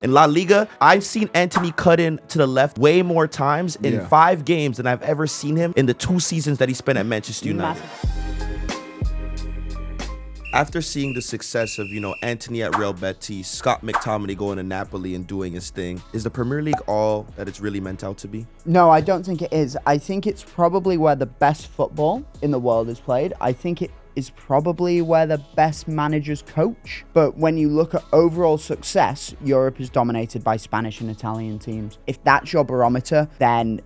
In La Liga, I've seen Antony cut in to the left way more times in 5 games than I've ever seen him in the 2 seasons that he spent at Manchester United. After seeing the success of, Antony at Real Betis, Scott McTominay going to Napoli and doing his thing, is the Premier League all that it's really meant out to be? No, I don't think it is. I think it's probably where the best football in the world is played. I think it is probably where the best managers coach. But when you look at overall success, Europe is dominated by Spanish and Italian teams. If that's your barometer, then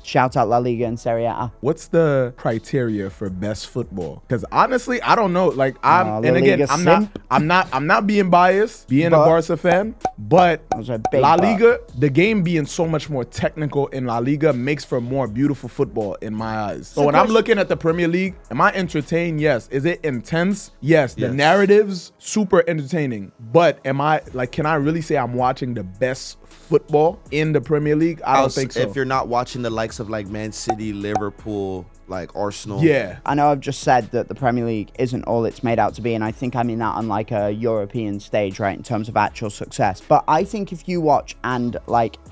shout out La Liga and Serie A. What's the criteria for best football? Because honestly, I don't know. Like I'm not being biased, being a Barca fan, but La Liga, the game being so much more technical in La Liga makes for more beautiful football in my eyes. So when I'm looking at the Premier League, am I entertained? Yes. Is it intense? Yes. The narratives, super entertaining. But can I really say I'm watching the best football in the Premier League? I don't think so. If you're not watching the likes of Man City, Liverpool, Arsenal. Yeah. I know I've just said that the Premier League isn't all it's made out to be, and I think I mean that on a European stage, right, in terms of actual success. But I think if you watch, and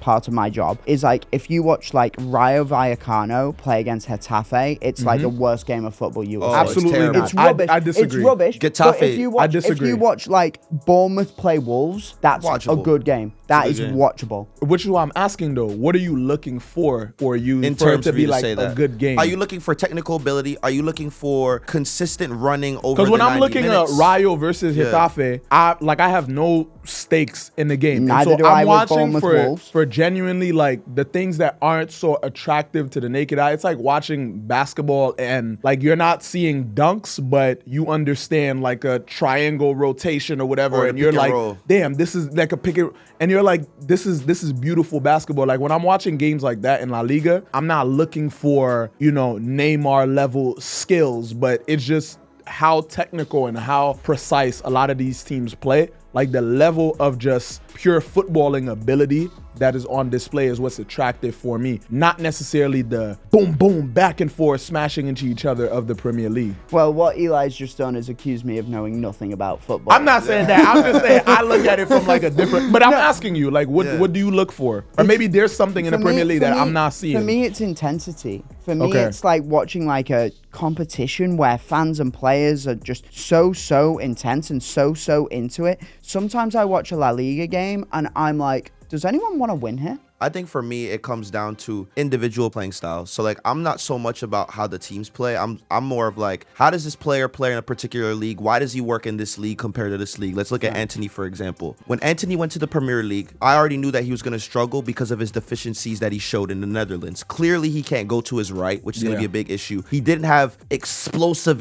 part of my job is if you watch Rayo Vallecano play against Getafe, it's the worst game of football you will see. Absolutely. It's rubbish. I disagree. It's rubbish. Getafe, I disagree. If you watch Bournemouth play Wolves, that's watchable. a good game. That is watchable. Which is why I'm asking though, what are you looking for you in for terms it to of be a good game? Are you looking for technical ability? Are you looking for consistent running over? Because when I'm 90 looking minutes? at Rayo versus Getafe, I have no stakes in the game. Neither do I'm I with watching Wolves. for genuinely the things that aren't so attractive to the naked eye. It's like watching basketball and you're not seeing dunks, but you understand a triangle rotation or whatever, or and you're roll. damn, this is a pick and and you're this is beautiful basketball. When I'm watching games like that in La Liga, I'm not looking for Neymar level skills, but it's just how technical and how precise a lot of these teams play. The level of just pure footballing ability that is on display is what's attractive for me, not necessarily the boom, boom, back and forth smashing into each other of the Premier League. Well, what Eli's just done is accuse me of knowing nothing about football. I'm not saying that. I'm just saying I look at it from a different, but I'm asking you, what do you look for? Or maybe there's something in the Premier League that I'm not seeing. For me, it's intensity. For me, it's watching a competition where fans and players are just so intense and so into it. Sometimes I watch a La Liga game and I'm does anyone want to win here? I think for me, it comes down to individual playing styles. So I'm not so much about how the teams play. I'm more of how does this player play in a particular league? Why does he work in this league compared to this league? Let's look at Antony, for example. When Antony went to the Premier League, I already knew that he was going to struggle because of his deficiencies that he showed in the Netherlands. Clearly, he can't go to his right, which is going to be a big issue. He didn't have explosive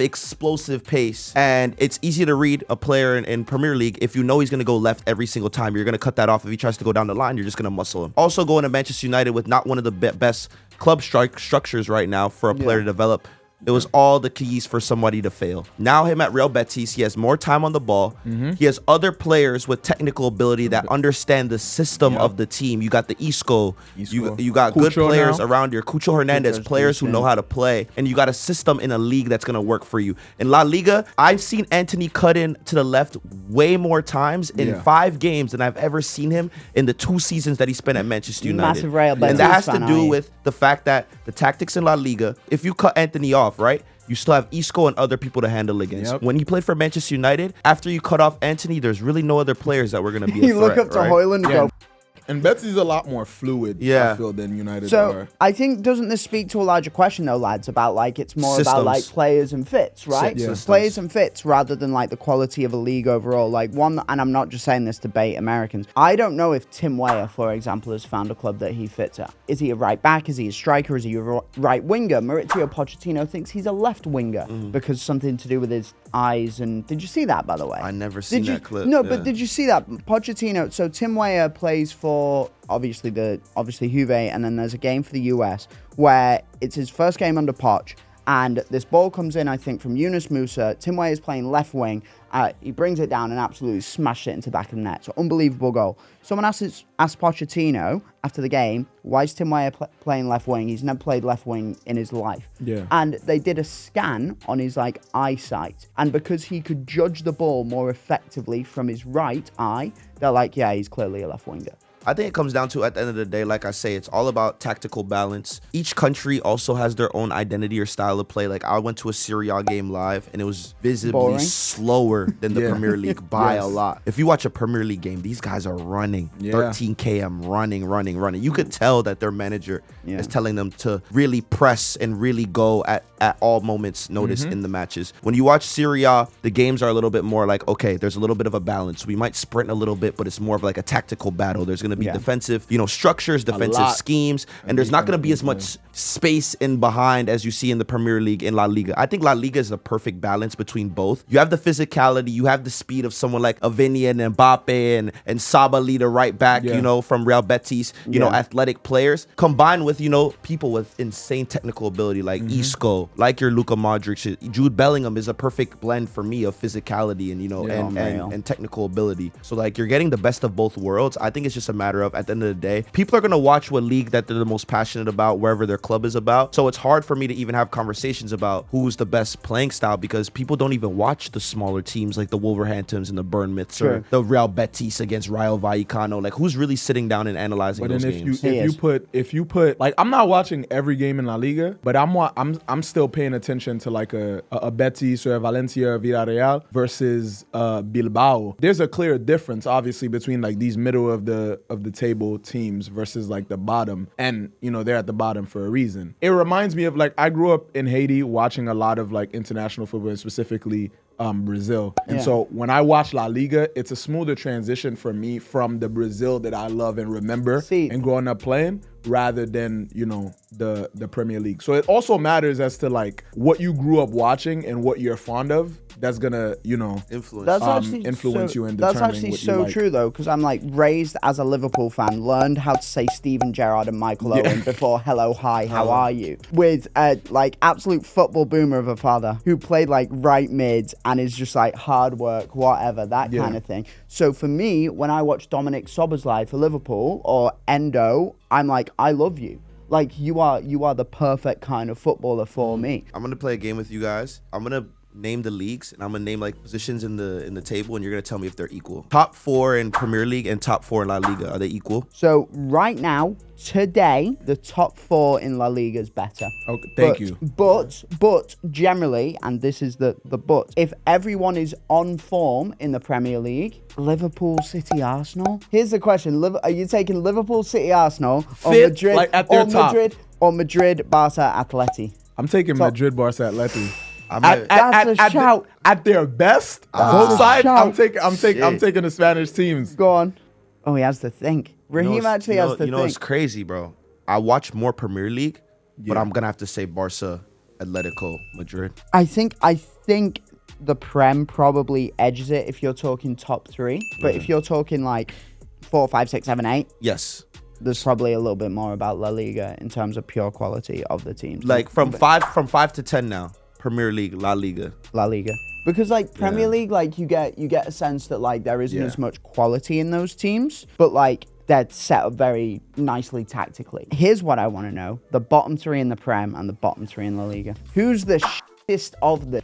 pace. And it's easy to read a player in Premier League. If you know he's going to go left every single time, you're going to cut that off. If he tries to go down the line, you're just going to muscle him. Also, going to Manchester United with not one of the best club structures right now for a player to develop. It was all the keys for somebody to fail. Now him at Real Betis, he has more time on the ball. He has other players with technical ability that understand the system of the team. You got the Isco. You got good players around here. Cucho Hernandez, players who know how to play. And you got a system in a league that's going to work for you. In La Liga, I've seen Antony cut in to the left way more times in 5 games than I've ever seen him in the 2 seasons that he spent at Manchester United. Massive Real Betis and that has to fan, do with the fact that the tactics in La Liga, if you cut Antony off, right? You still have Isco and other people to handle against. When he played for Manchester United, after you cut off Antony, there's really no other players that were going to be a threat. You look up to Haaland and go. And Betis is a lot more fluid, I feel, than United So I think, doesn't this speak to a larger question though, lads, about it's more Systems. about players and fits, right? Players and fits rather than the quality of a league overall. And I'm not just saying this to bait Americans. I don't know if Tim Weah, for example, has found a club that he fits at. Is he a right back? Is he a striker? Is he a right winger? Maurizio Pochettino thinks he's a left winger because something to do with his eyes. And did you see that, by the way? I never seen that clip. No, but did you see that? Pochettino, so Tim Weah plays for obviously Juve, and then there's a game for the US where it's his first game under Poch, and this ball comes in, I think, from Yunus Musa. Tim Weah is playing left wing, He brings it down and absolutely smashed it into the back of the net. So unbelievable goal. Someone asked Pochettino after the game, why is Tim Weah playing left wing? He's never played left wing in his life. Yeah. And they did a scan on his like eyesight. And because he could judge the ball more effectively from his right eye, they're like, yeah, he's clearly a left winger. I think it comes down to, at the end of the day, like I say, it's all about tactical balance. Each country also has their own identity or style of play. Like, I went to a Serie A game live, and it was visibly slower than the Premier League by a lot. If you watch a Premier League game, these guys are running 13 km, running. You could tell that their manager is telling them to really press and really go at all moments notice in the matches. When you watch Serie A, the games are a little bit more like, okay, there's a little bit of a balance. We might sprint a little bit, but it's more of like a tactical battle. There's going to be defensive, structures, defensive schemes, and there's not going to be as much space in behind as you see in the Premier League in La Liga. I think La Liga is a perfect balance between both. You have the physicality, you have the speed of someone like Antony and Mbappe and Sabali, the right back, from Real Betis, athletic players, combined with, people with insane technical ability like Isco, like your Luka Modric. Jude Bellingham is a perfect blend for me of physicality and technical ability. So like you're getting the best of both worlds. I think it's just a matter of, at the end of the day, people are going to watch what league that they're the most passionate about, wherever their club is about. So it's hard for me to even have conversations about who's the best playing style because people don't even watch the smaller teams like the Wolverhamptons and the Bournemouths or the Real Betis against Rayo Vallecano. Like, who's really sitting down and analyzing those games? If you put like, I'm not watching every game in La Liga, but I'm still paying attention to like a Betis or a Valencia or Villarreal versus Bilbao. There's a clear difference, obviously, between like these middle of the table teams versus like the bottom, and they're at the bottom for a reason. It reminds me of like, I grew up in Haiti watching a lot of like international football, and specifically Brazil. And so when I watch La Liga, it's a smoother transition for me from the Brazil that I love and remember and growing up playing, rather than, the Premier League. So it also matters as to like what you grew up watching and what you're fond of. That's gonna, influence you in determining That's actually what so you like. true though, because I'm like raised as a Liverpool fan, learned how to say Steven Gerrard and Michael Owen before hello, hi, how are you? With like absolute football boomer of a father who played like right mid and is just like hard work, whatever, that kind of thing. So for me, when I watch Dominic Szoboszlai for Liverpool or Endo, I'm like, I love you. Like you are the perfect kind of footballer for me. I'm gonna play a game with you guys. I'm gonna name the leagues and I'm gonna name like positions in the table, and you're gonna tell me if they're equal. Top 4 in Premier League and top 4 in La Liga, are they equal? So right now, today, the top 4 in La Liga is better. Okay, thank you. But generally, and this is the but, if everyone is on form in the Premier League, Liverpool, City, Arsenal. Here's the question: are you taking Liverpool, City, Arsenal, or Madrid, like at their top? Madrid, Barca, Atleti? I'm taking Madrid, Barca, Atleti. That's a shout. At their best, both sides. I'm taking the Spanish teams. Go on. Oh, he has to think. Raheem actually has to think. It's crazy, bro. I watch more Premier League, but I'm gonna have to say Barca, Atletico, Madrid. I think the Prem probably edges it if you're talking top 3, but if you're talking like 4, 5, 6, 7, 8, yes, there's probably a little bit more about La Liga in terms of pure quality of the teams. Like from 5 to 10 now. Premier League, La Liga. Because like Premier League, like you get a sense that like there isn't as much quality in those teams, but like they're set up very nicely tactically. Here's what I want to know: the bottom 3 in the Prem and the bottom 3 in La Liga. Who's the shittest of the?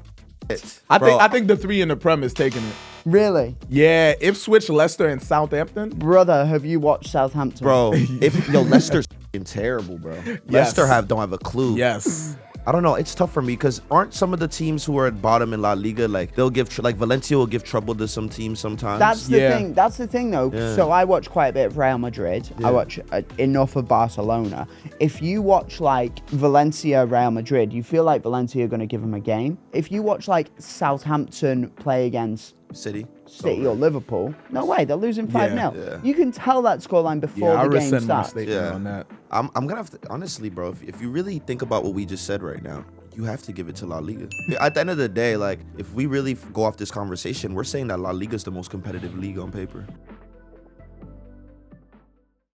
I think the 3 in the Prem is taking it. Really? Yeah, Ipswich, Leicester, and Southampton. Brother, have you watched Southampton? Bro, Leicester's terrible, bro. Yes. Leicester don't have a clue. Yes. I don't know. It's tough for me because aren't some of the teams who are at bottom in La Liga, like they'll give, like Valencia will give trouble to some teams sometimes. That's the thing. That's the thing though. Yeah. So I watch quite a bit of Real Madrid. I watch enough of Barcelona. If you watch like Valencia, Real Madrid, you feel like Valencia are going to give them a game. If you watch like Southampton play against City or Liverpool, no way, they're losing 5-0. Yeah. You can tell that scoreline before the game starts. On that. I'm gonna have to, honestly, bro, if you really think about what we just said right now, you have to give it to La Liga. At the end of the day, like if we really go off this conversation, we're saying that La Liga is the most competitive league on paper.